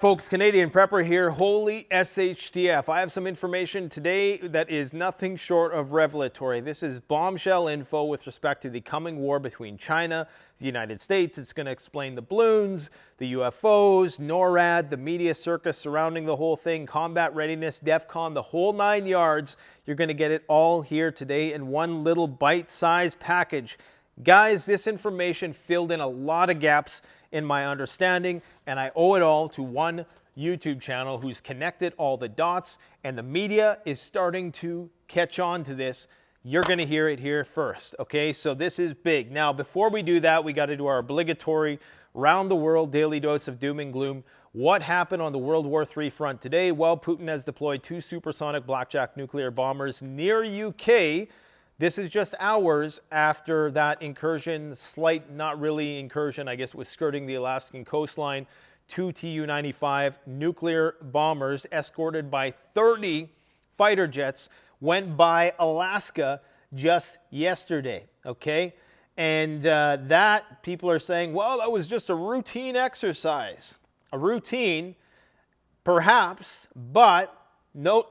Folks, Canadian Prepper here. Holy SHTF. I have some information today that is nothing short of revelatory. This is bombshell info with respect to the coming war between China, the United States. It's going to explain the balloons, the UFOs, NORAD, the media circus surrounding the whole thing, combat readiness, DEFCON, the whole 9 yards. You're going to get it all here today in one little bite-sized package. Guys, this information filled in a lot of gaps in my understanding, and I owe it all to one YouTube channel who's connected all the dots, and the media is starting to catch on to this. You're going to hear it here first, okay? So this is big. Now, before we do that, we got to do our obligatory round the world daily dose of doom and gloom. What happened on the World War III front today? Well, Putin has deployed 2 supersonic blackjack nuclear bombers near UK. This is just hours after that incursion, slight, not really incursion, I guess it was skirting the Alaskan coastline. 2 Tu-95 nuclear bombers escorted by 30 fighter jets went by Alaska just yesterday, okay? And that, people are saying, well, that was just a routine exercise. A routine, perhaps, but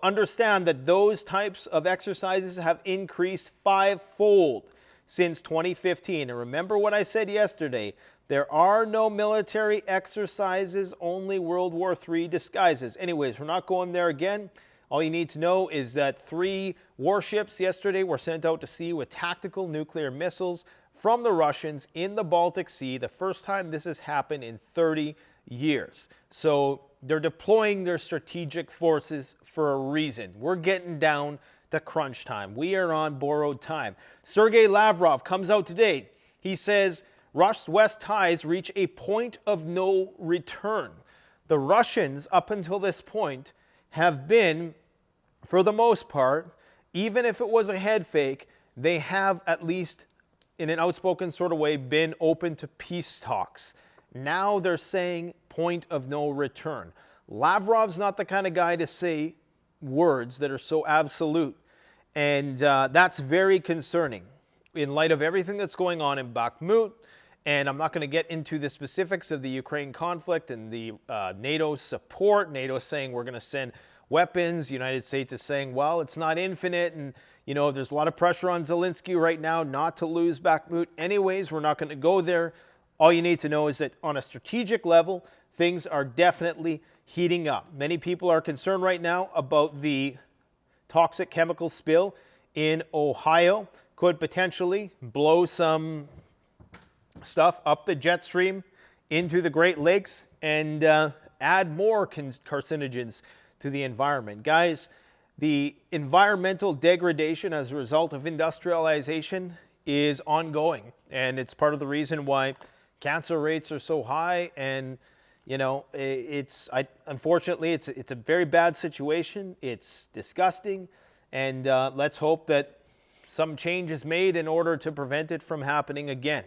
understand that those types of exercises have increased 5-fold since 2015. And remember what I said yesterday, there are no military exercises, only World War III disguises. Anyways, we're not going there again. All you need to know is that 3 warships yesterday were sent out to sea with tactical nuclear missiles from the Russians in the Baltic Sea, the first time this has happened in 30 years. So they're deploying their strategic forces for a reason. We're getting down to crunch time. We are on borrowed time. Sergei Lavrov comes out today. He says Rus-West ties reach a point of no return. The Russians, up until this point, have been, for the most part, even if it was a head fake, they have, at least in an outspoken sort of way, been open to peace talks. Now they're saying point of no return. Lavrov's not the kind of guy to say words that are so absolute. And that's very concerning in light of everything that's going on in Bakhmut. And I'm not going to get into the specifics of the Ukraine conflict and the NATO support. NATO is saying we're going to send weapons. The United States is saying, well, it's not infinite. And, you know, there's a lot of pressure on Zelensky right now not to lose Bakhmut. Anyways, we're not going to go there. All you need to know is that on a strategic level, things are definitely heating up. Many people are concerned right now about the toxic chemical spill in Ohio. Could potentially blow some stuff up the jet stream into the Great Lakes and add more carcinogens to the environment. Guys, the environmental degradation as a result of industrialization is ongoing, and it's part of the reason why cancer rates are so high. And you know, unfortunately, it's a very bad situation. It's disgusting, and let's hope that some change is made in order to prevent it from happening again.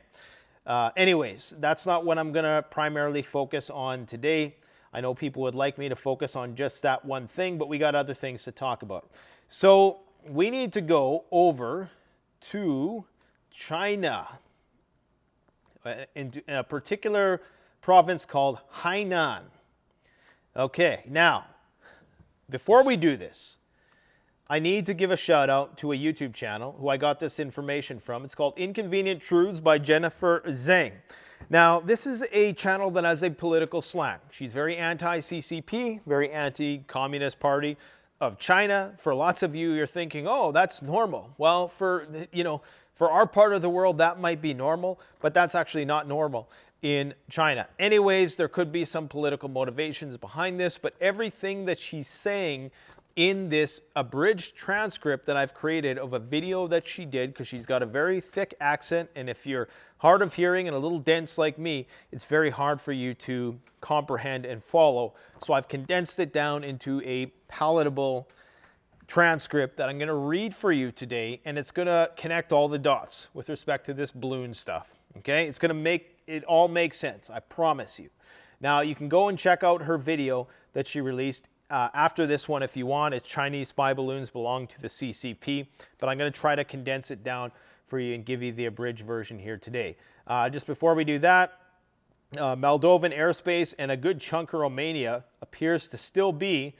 Anyways, that's not what I'm going to primarily focus on today. I know people would like me to focus on just that one thing, but we got other things to talk about. So we need to go over to China, in a particular province called Hainan. Okay, now, before we do this, I need to give a shout out to a YouTube channel who I got this information from. It's called Inconvenient Truths by Jennifer Zhang. Now, this is a channel that has a political slant. She's very anti-CCP, very anti-Communist Party of China. For lots of you, you're thinking, oh, that's normal. Well, for our part of the world, that might be normal, but that's actually not normal in China. Anyways, there could be some political motivations behind this, but everything that she's saying in this abridged transcript that I've created of a video that she did, because she's got a very thick accent, and if you're hard of hearing and a little dense like me, it's very hard for you to comprehend and follow. So I've condensed it down into a palatable transcript that I'm going to read for you today, and it's going to connect all the dots with respect to this balloon stuff. Okay, it's going to make it all make sense, I promise you. Now, you can go and check out her video that she released after this one if you want. It's Chinese spy balloons belong to the CCP, but I'm going to try to condense it down for you and give you the abridged version here today. Just before we do that, Moldovan airspace and a good chunk of Romania appears to still be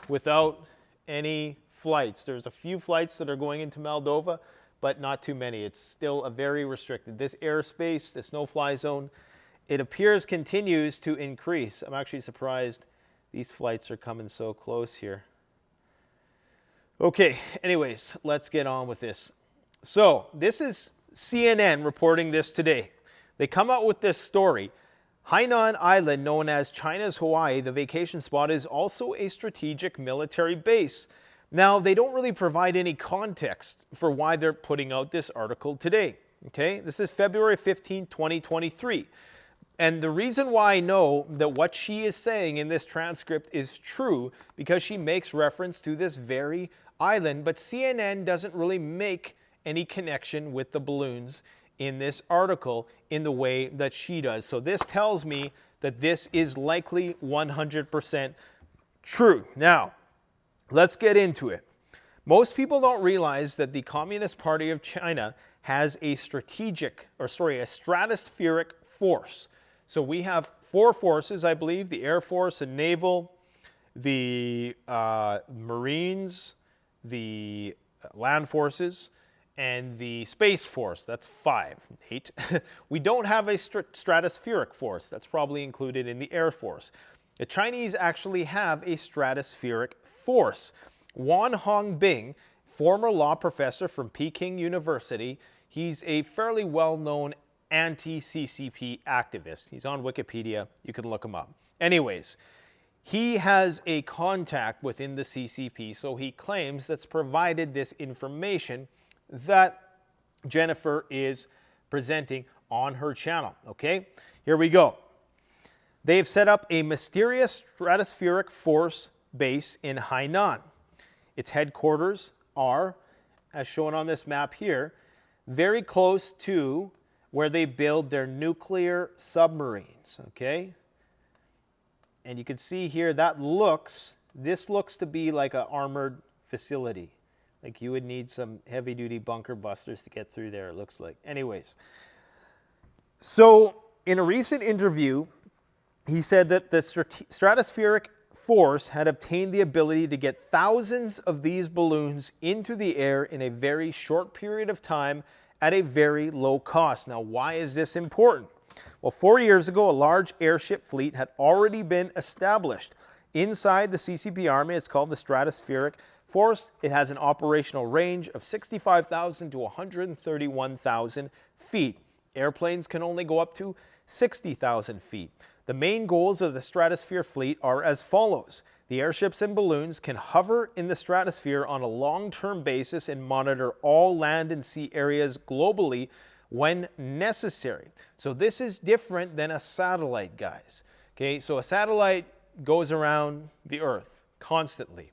without any flights. There's a few flights that are going into Moldova, but not too many. It's still a very restricted. This airspace, this no-fly zone, it appears continues to increase. I'm actually surprised these flights are coming so close here. Okay, anyways, let's get on with this. So this is CNN reporting this today. They come out with this story. Hainan Island, known as China's Hawaii, the vacation spot, is also a strategic military base. Now, they don't really provide any context for why they're putting out this article today. Okay, this is February 15, 2023. And the reason why I know that what she is saying in this transcript is true, because she makes reference to this very island, but CNN doesn't really make any connection with the balloons in this article in the way that she does. So this tells me that this is likely 100% true. Now, let's get into it. Most people don't realize that the Communist Party of China has a stratospheric force. So we have four forces, I believe: the Air Force and Naval, the Marines, the Land Forces, and the Space Force. That's 5, 8. We don't have a stratospheric force. That's probably included in the Air Force. The Chinese actually have a stratospheric force. Wan Hongbing, former law professor from Peking University, he's a fairly well-known anti-CCP activist. He's on Wikipedia. You can look him up. Anyways, he has a contact within the CCP, so he claims that's provided this information that Jennifer is presenting on her channel. Okay, here we go. They've set up a mysterious stratospheric force base in Hainan. Its headquarters are, as shown on this map here, very close to where they build their nuclear submarines. Okay, and you can see here that this looks to be like an armored facility. Like you would need some heavy-duty bunker busters to get through there, it looks like. Anyways, so in a recent interview, he said that the stratospheric force had obtained the ability to get thousands of these balloons into the air in a very short period of time at a very low cost. Now, why is this important? Well, 4 years ago, a large airship fleet had already been established inside the CCP Army. It's called the Stratospheric Force. It has an operational range of 65,000 to 131,000 feet. Airplanes can only go up to 60,000 feet. The main goals of the Stratosphere fleet are as follows. The airships and balloons can hover in the stratosphere on a long-term basis and monitor all land and sea areas globally when necessary. So this is different than a satellite, guys. Okay, so a satellite goes around the Earth constantly.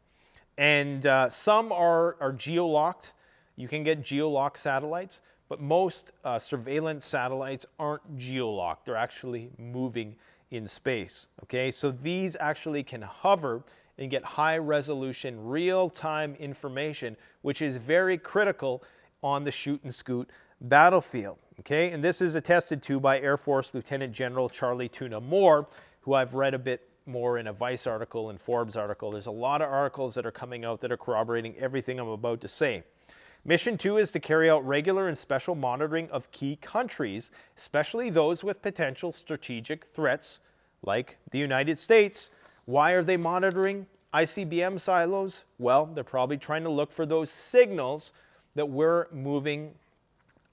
And some are geolocked. You can get geolocked satellites, but most surveillance satellites aren't geolocked. They're actually moving in space. Okay, so these actually can hover and get high-resolution, real-time information, which is very critical on the shoot-and-scoot battlefield. Okay, and this is attested to by Air Force Lieutenant General Charlie Tuna Moore, who I've read a bit more in a Vice article and Forbes article. There's a lot of articles that are coming out that are corroborating everything I'm about to say. Mission 2 is to carry out regular and special monitoring of key countries, especially those with potential strategic threats like the United States. Why are they monitoring ICBM silos? Well, they're probably trying to look for those signals that we're moving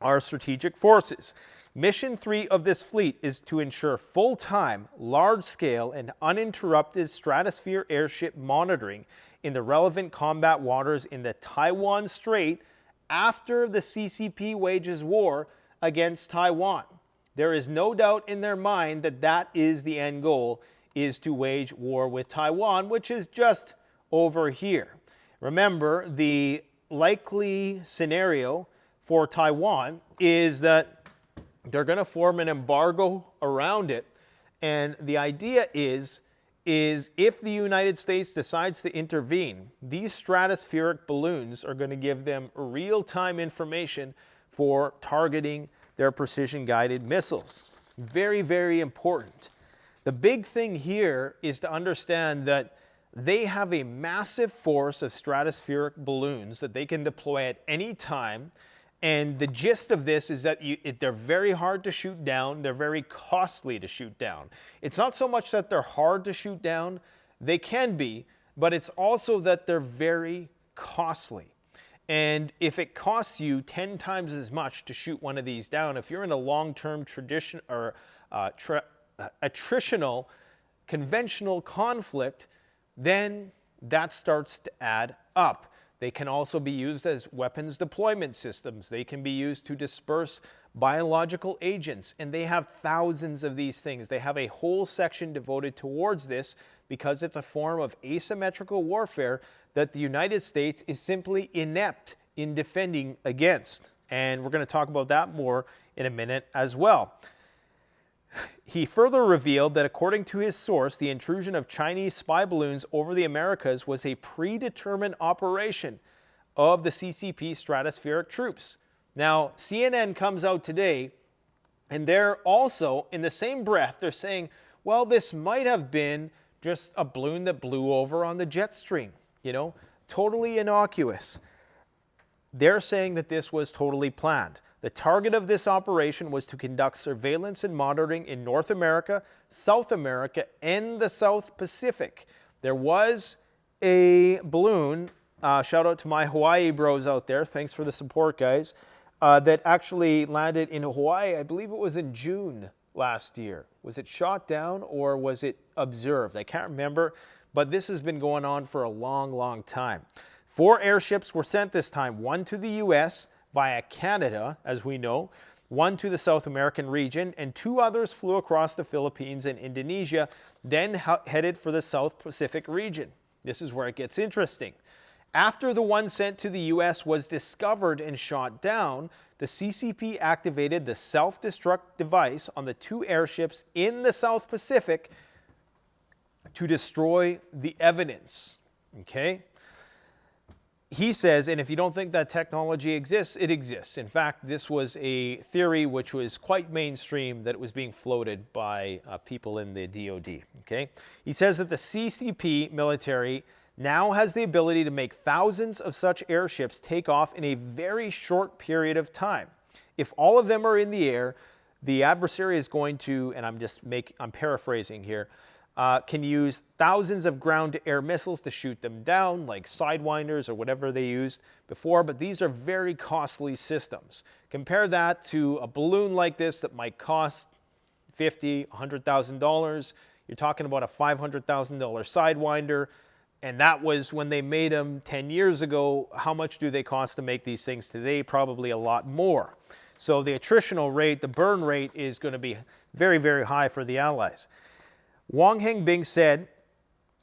our strategic forces. Mission 3 of this fleet is to ensure full-time, large-scale, and uninterrupted stratosphere airship monitoring in the relevant combat waters in the Taiwan Strait after the CCP wages war against Taiwan. There is no doubt in their mind that that is the end goal, is to wage war with Taiwan, which is just over here. Remember, the likely scenario for Taiwan is that they're going to form an embargo around it. And the idea is if the United States decides to intervene, these stratospheric balloons are going to give them real-time information for targeting their precision-guided missiles. Very, very important. The big thing here is to understand that they have a massive force of stratospheric balloons that they can deploy at any time. And the gist of this is that they're very hard to shoot down. They're very costly to shoot down. It's not so much that they're hard to shoot down. They can be, but it's also that they're very costly. And if it costs you 10 times as much to shoot one of these down, if you're in a long-term tradition or attritional, conventional conflict, then that starts to add up. They can also be used as weapons deployment systems. They can be used to disperse biological agents, and they have thousands of these things. They have a whole section devoted towards this because it's a form of asymmetrical warfare that the United States is simply inept in defending against. And we're going to talk about that more in a minute as well. He further revealed that according to his source, the intrusion of Chinese spy balloons over the Americas was a predetermined operation of the CCP stratospheric troops. Now, CNN comes out today, and they're also, in the same breath, they're saying, well, this might have been just a balloon that blew over on the jet stream, you know, totally innocuous. They're saying that this was totally planned. The target of this operation was to conduct surveillance and monitoring in North America, South America, and the South Pacific. There was a balloon, shout out to my Hawaii bros out there, thanks for the support, guys, that actually landed in Hawaii. I believe it was in June last year. Was it shot down or was it observed? I can't remember, but this has been going on for a long, long time. 4 airships were sent this time, 1 to the U.S., via Canada, as we know, 1 to the South American region, and 2 others flew across the Philippines and Indonesia, then headed for the South Pacific region. This is where it gets interesting. After the one sent to the U.S. was discovered and shot down, the CCP activated the self-destruct device on the 2 airships in the South Pacific to destroy the evidence. Okay? He says, and if you don't think that technology exists, it exists. In fact, this was a theory which was quite mainstream that it was being floated by people in the DoD. Okay? He says that the CCP military now has the ability to make thousands of such airships take off in a very short period of time. If all of them are in the air, the adversary is going to, and I'm paraphrasing here, can use thousands of ground-to-air missiles to shoot them down, like Sidewinders or whatever they used before, but these are very costly systems. Compare that to a balloon like this that might cost $50,000, $100,000. You're talking about a $500,000 Sidewinder, and that was when they made them 10 years ago. How much do they cost to make these things today? Probably a lot more. So the attritional rate, the burn rate, is going to be very, very high for the Allies. Wang Hengbing said,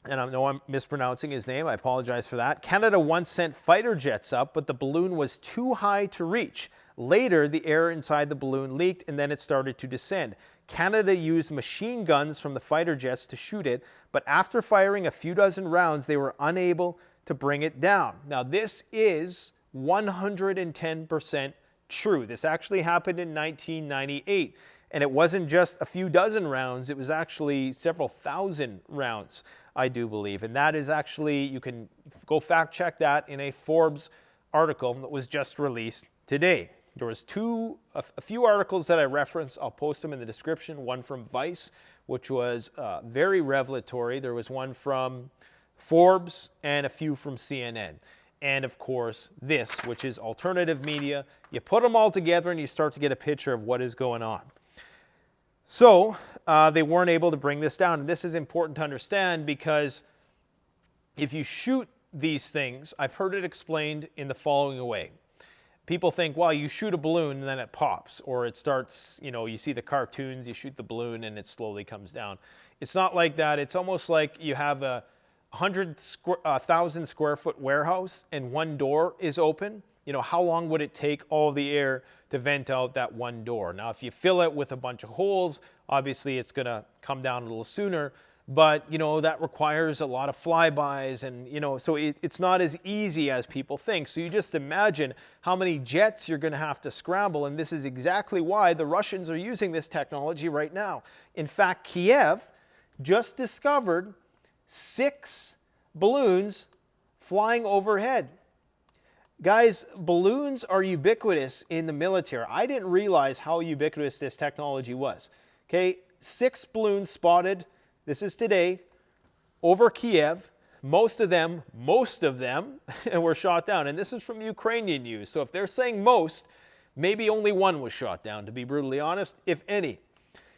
and I know I'm mispronouncing his name, I apologize for that, Canada once sent fighter jets up, but the balloon was too high to reach. Later, the air inside the balloon leaked, and then it started to descend. Canada used machine guns from the fighter jets to shoot it, but after firing a few dozen rounds, they were unable to bring it down. Now, this is 110% true. This actually happened in 1998. And it wasn't just a few dozen rounds, it was actually several thousand rounds, I do believe. And that is actually, you can go fact check that in a Forbes article that was just released today. There was a few articles that I referenced. I'll post them in the description. One from Vice, which was very revelatory. There was one from Forbes and a few from CNN. And of course, this, which is alternative media. You put them all together and you start to get a picture of what is going on. So they weren't able to bring this down. And this is important to understand because if you shoot these things, I've heard it explained in the following way. People think, well, you shoot a balloon and then it pops, or it starts, you know, you see the cartoons, you shoot the balloon and it slowly comes down. It's not like that. It's almost like you have a 1,000 square foot warehouse and one door is open. You know, how long would it take all the air to vent out that one door? Now, if you fill it with a bunch of holes, obviously it's going to come down a little sooner. but that requires a lot of flybys, and so it's not as easy as people think. So you just imagine how many jets you're going to have to scramble, and this is exactly why the Russians are using this technology right now. In fact, Kiev just discovered 6 balloons flying overhead. Guys, balloons are ubiquitous in the military. I didn't realize how ubiquitous this technology was. Okay, 6 balloons spotted. This is today, over Kiev. Most of them, and were shot down. And this is from Ukrainian news. So if they're saying most, maybe only 1 was shot down, to be brutally honest, if any,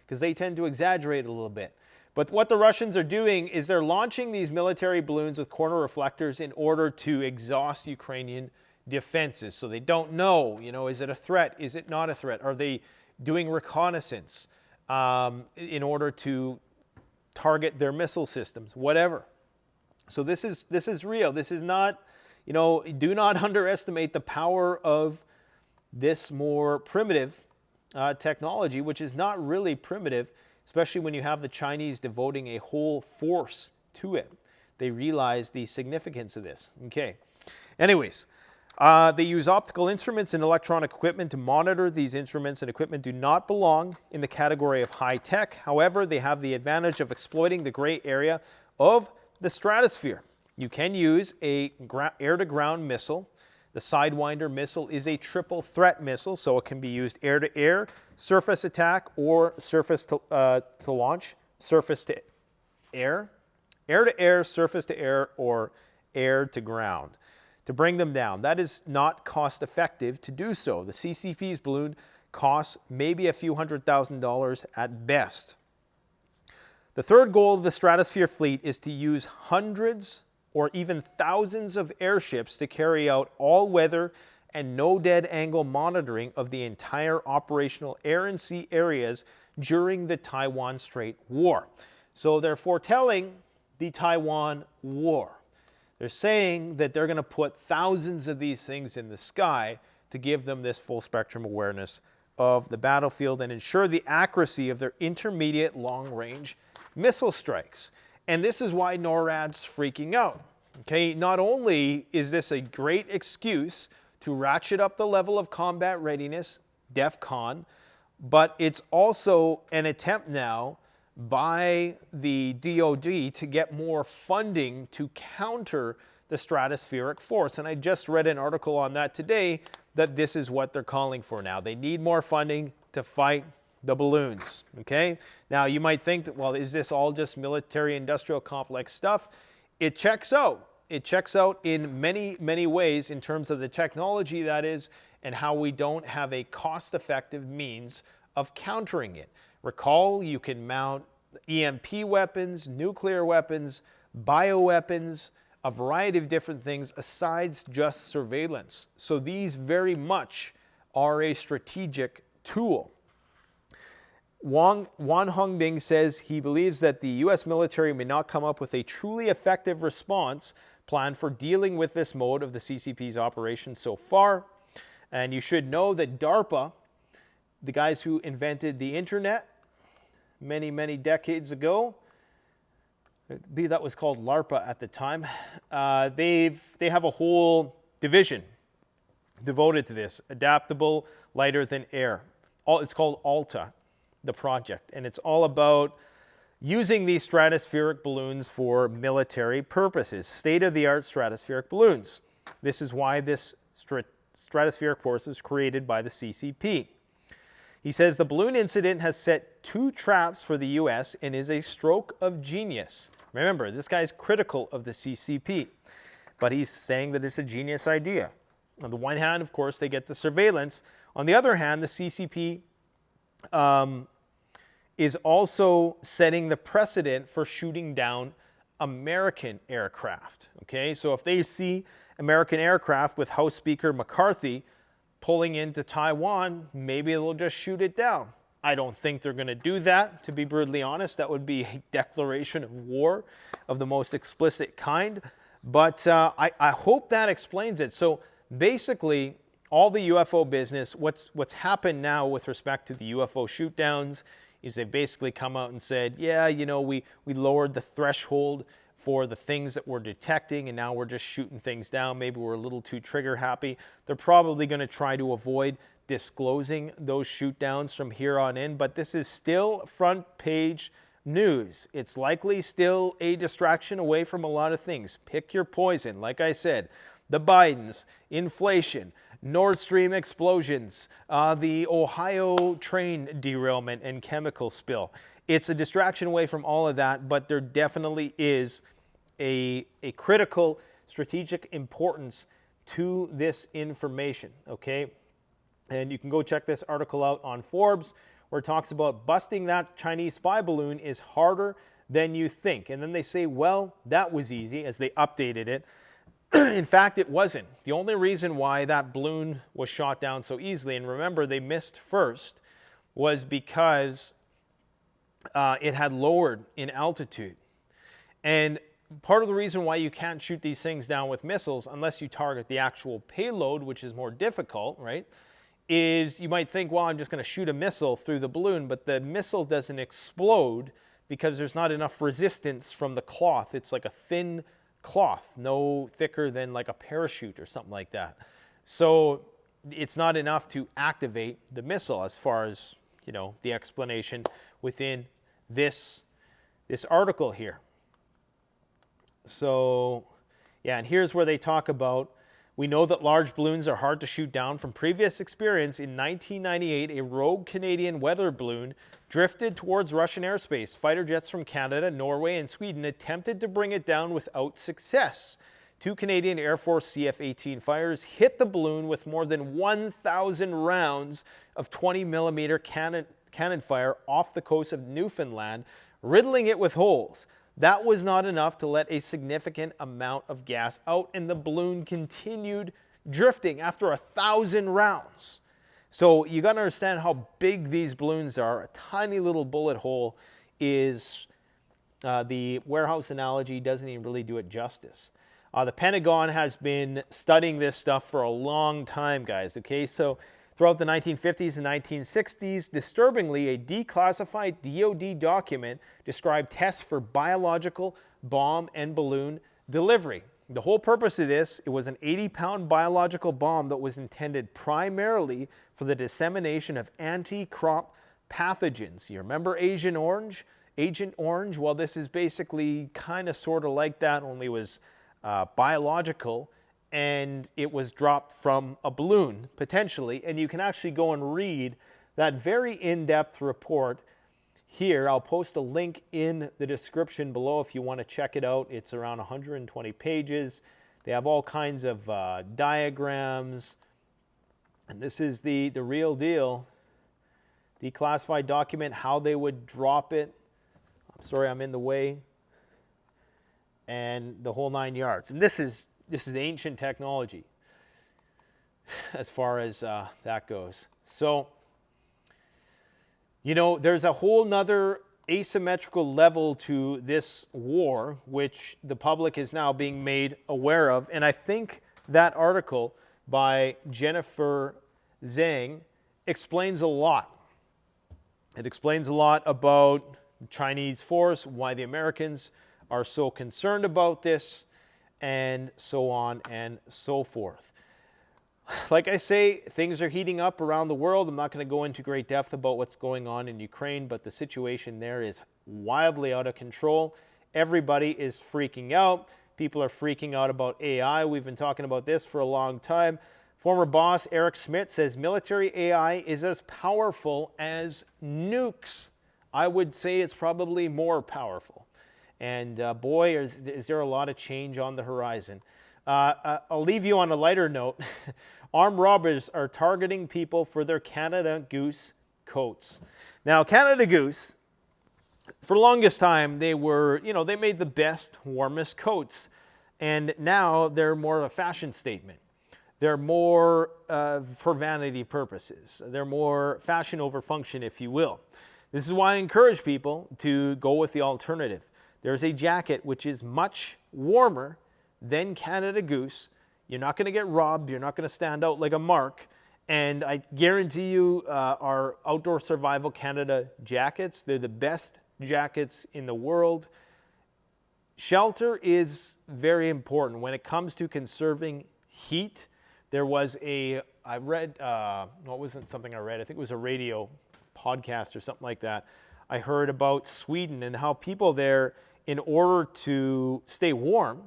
because they tend to exaggerate a little bit. But what the Russians are doing is they're launching these military balloons with corner reflectors in order to exhaust Ukrainian defenses. So they don't know, is it a threat? Is it not a threat? Are they doing reconnaissance in order to target their missile systems, whatever. So this is real. This is not, do not underestimate the power of this more primitive technology, which is not really primitive, especially when you have the Chinese devoting a whole force to it. They realize the significance of this. Okay. Anyways, they use optical instruments and electronic equipment to monitor. These instruments and equipment do not belong in the category of high tech. However, they have the advantage of exploiting the gray area of the stratosphere. You can use a air-to-ground missile. The Sidewinder missile is a triple threat missile, so it can be used air-to-air, surface attack, or surface to launch, surface to air, air-to-air, surface to air, or air to ground. To bring them down. That is not cost effective to do so. The CCP's balloon costs maybe a few $100,000 at best. The third goal of the Stratosphere fleet is to use hundreds or even thousands of airships to carry out all-weather and no dead angle monitoring of the entire operational air and sea areas during the Taiwan Strait War. So they're foretelling the Taiwan War. They're saying that they're going to put thousands of these things in the sky to give them this full spectrum awareness of the battlefield and ensure the accuracy of their intermediate long-range missile strikes. And this is why NORAD's freaking out. Okay, not only is this a great excuse to ratchet up the level of combat readiness, DEFCON, but it's also an attempt now by the DoD to get more funding to counter the stratospheric force. And I just read an article on that today that this is what they're calling for now. They need more funding to fight the balloons, okay? Now, you might think that, well, is this all just military-industrial complex stuff? It checks out. It checks out in many, many ways in terms of the technology that is and how we don't have a cost-effective means of countering it. Recall, you can mount EMP weapons, nuclear weapons, bioweapons, a variety of different things aside just surveillance. So these very much are a strategic tool. Wan Hongbing says he believes that the U.S. military may not come up with a truly effective response plan for dealing with this mode of the CCP's operations so far. And you should know that DARPA, the guys who invented the internet many, many decades ago, I believe that was called LARPA at the time, they have a whole division devoted to this, adaptable, lighter than air. It's called ALTA, the project, and it's all about using these stratospheric balloons for military purposes, state-of-the-art stratospheric balloons. This is why this stratospheric force was created by the CCP. He says the balloon incident has set 2 traps for the U.S. and is a stroke of genius. Remember, this guy's critical of the CCP, but he's saying that it's a genius idea. On the one hand, of course, they get the surveillance. On the other hand, the CCP is also setting the precedent for shooting down American aircraft. Okay, so if they see American aircraft with House Speaker McCarthy pulling into Taiwan, maybe they'll just shoot it down. I don't think they're going to do that, to be brutally honest. That would be a declaration of war of the most explicit kind. But I hope that explains it. So basically, all the UFO business, what's happened now with respect to the UFO shoot downs is they've basically come out and said, yeah, you know, we lowered the threshold for the things that we're detecting, and now we're just shooting things down. Maybe we're a little too trigger happy. They're probably going to try to avoid disclosing those shoot downs from here on in, but this is still front page news. It's likely still a distraction away from a lot of things. Pick your poison. Like I said, the Bidens, inflation, Nord Stream explosions, the Ohio train derailment and chemical spill. It's a distraction away from all of that, but there definitely is a critical strategic importance to this information, okay? And you can go check this article out on Forbes, where it talks about busting that Chinese spy balloon is harder than you think. And then they say, well, that was easy, as they updated it. In fact, it wasn't. The only reason why that balloon was shot down so easily, and remember they missed first, was because it had lowered in altitude. And part of the reason why you can't shoot these things down with missiles, unless you target the actual payload, which is more difficult, right, is you might think, well, I'm just going to shoot a missile through the balloon, but the missile doesn't explode because there's not enough resistance from the cloth. It's like a thin cloth, no thicker than like a parachute or something like that. So it's not enough to activate the missile, as far as, you know, the explanation within this article here. So yeah, and here's where they talk about, we know that large balloons are hard to shoot down. From previous experience, in 1998, a rogue Canadian weather balloon drifted towards Russian airspace. Fighter jets from Canada, Norway, and Sweden attempted to bring it down without success. 2 Canadian Air Force CF-18 fighters hit the balloon with more than 1,000 rounds of 20mm cannon fire off the coast of Newfoundland, riddling it with holes. That was not enough to let a significant amount of gas out, and the balloon continued drifting after 1,000 rounds. So you got to understand how big these balloons are. A tiny little bullet hole is, the warehouse analogy doesn't even really do it justice. The Pentagon has been studying this stuff for a long time, guys, okay? So throughout the 1950s and 1960s, disturbingly, a declassified DoD document described tests for biological bomb and balloon delivery. The whole purpose of this, it was an 80-pound biological bomb that was intended primarily for the dissemination of anti-crop pathogens. You remember Agent Orange? Well, this is basically kind of sort of like that, only it was biological, and it was dropped from a balloon, potentially. And you can actually go and read that very in-depth report here. I'll post a link in the description below if you want to check it out. It's around 120 pages. They have all kinds of diagrams. And this is the real deal. Declassified document, how they would drop it. I'm sorry, I'm in the way. And the whole 9 yards. And this is ancient technology as far as that goes. So, you know, there's a whole nother asymmetrical level to this war, which the public is now being made aware of. And I think that article by Jennifer Zhang explains a lot. It explains a lot about Chinese force, why the Americans are so concerned about this, and so on and so forth. Like I say, things are heating up around the world. I'm not going to go into great depth about what's going on in Ukraine, but the situation there is wildly out of control. Everybody is freaking out. People are freaking out about AI. We've been talking about this for a long time. Former boss Eric Schmidt says military AI is as powerful as nukes. I would say it's probably more powerful. And boy, is there a lot of change on the horizon. I'll leave you on a lighter note. Armed robbers are targeting people for their Canada Goose coats. Now, Canada Goose, for the longest time, they were, you know, they made the best, warmest coats. And now they're more of a fashion statement. They're more for vanity purposes. They're more fashion over function, if you will. This is why I encourage people to go with the alternative. There's a jacket which is much warmer than Canada Goose. You're not going to get robbed. You're not going to stand out like a mark. And I guarantee you our Outdoor Survival Canada jackets, they're the best jackets in the world. Shelter is very important when it comes to conserving heat. There was I read, well, it wasn't something I read, I think it was a radio podcast or something like that. I heard about Sweden and how people there, in order to stay warm,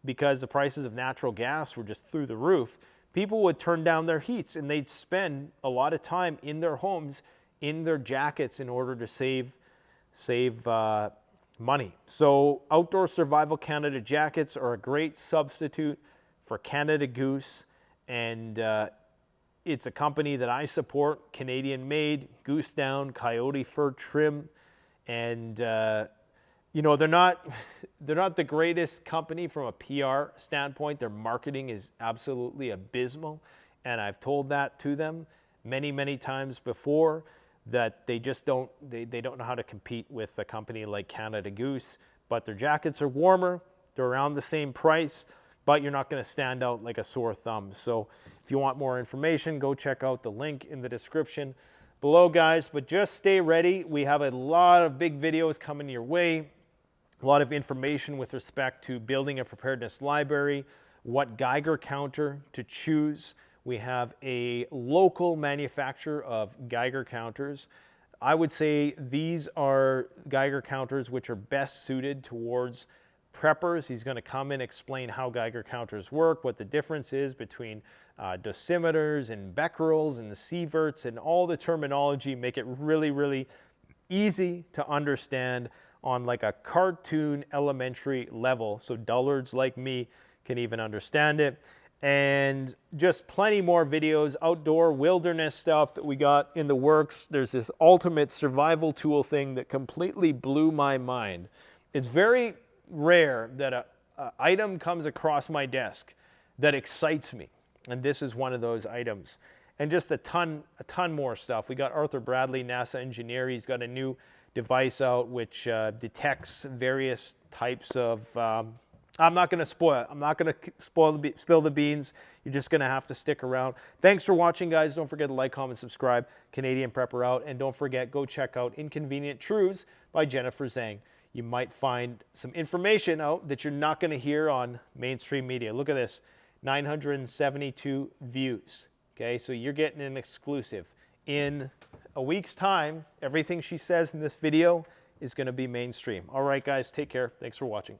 because the prices of natural gas were just through the roof, people would turn down their heats and they'd spend a lot of time in their homes, in their jackets, in order to save money. So Outdoor Survival Canada jackets are a great substitute for Canada Goose, and it's a company that I support, Canadian made, goose down, coyote fur trim, and you know, they're not the greatest company from a PR standpoint. Their marketing is absolutely abysmal, and I've told that to them many times before, that they just don't know how to compete with a company like Canada Goose. But their jackets are warmer, they're around the same price, but you're not going to stand out like a sore thumb. So if you want more information, go check out the link in the description below, guys. But just stay ready. We have a lot of big videos coming your way, a lot of information with respect to building a preparedness library, what Geiger counter to choose. We have a local manufacturer of Geiger counters. I would say these are Geiger counters which are best suited towards preppers. He's going to come and explain how Geiger counters work, what the difference is between dosimeters and becquerels and the sieverts, and all the terminology, make it really easy to understand on like a cartoon elementary level, so dullards like me can even understand it. And just plenty more videos, outdoor wilderness stuff that we got in the works. There's this ultimate survival tool thing that completely blew my mind. It's very rare that a item comes across my desk that excites me, and this is one of those items. And just a ton more stuff. We got Arthur Bradley, NASA engineer. He's got a new device out which detects various types of I'm not going to spoil it. I'm not going to spill the beans. You're just going to have to stick around. Thanks for watching, guys. Don't forget to like, comment, subscribe. Canadian Prepper out. And don't forget, go check out Inconvenient Truths by Jennifer Zhang. You might find some information out that you're not going to hear on mainstream media. Look at this, 972 views. Okay, so you're getting an exclusive. In a week's time, everything she says in this video is going to be mainstream. All right, guys, take care. Thanks for watching.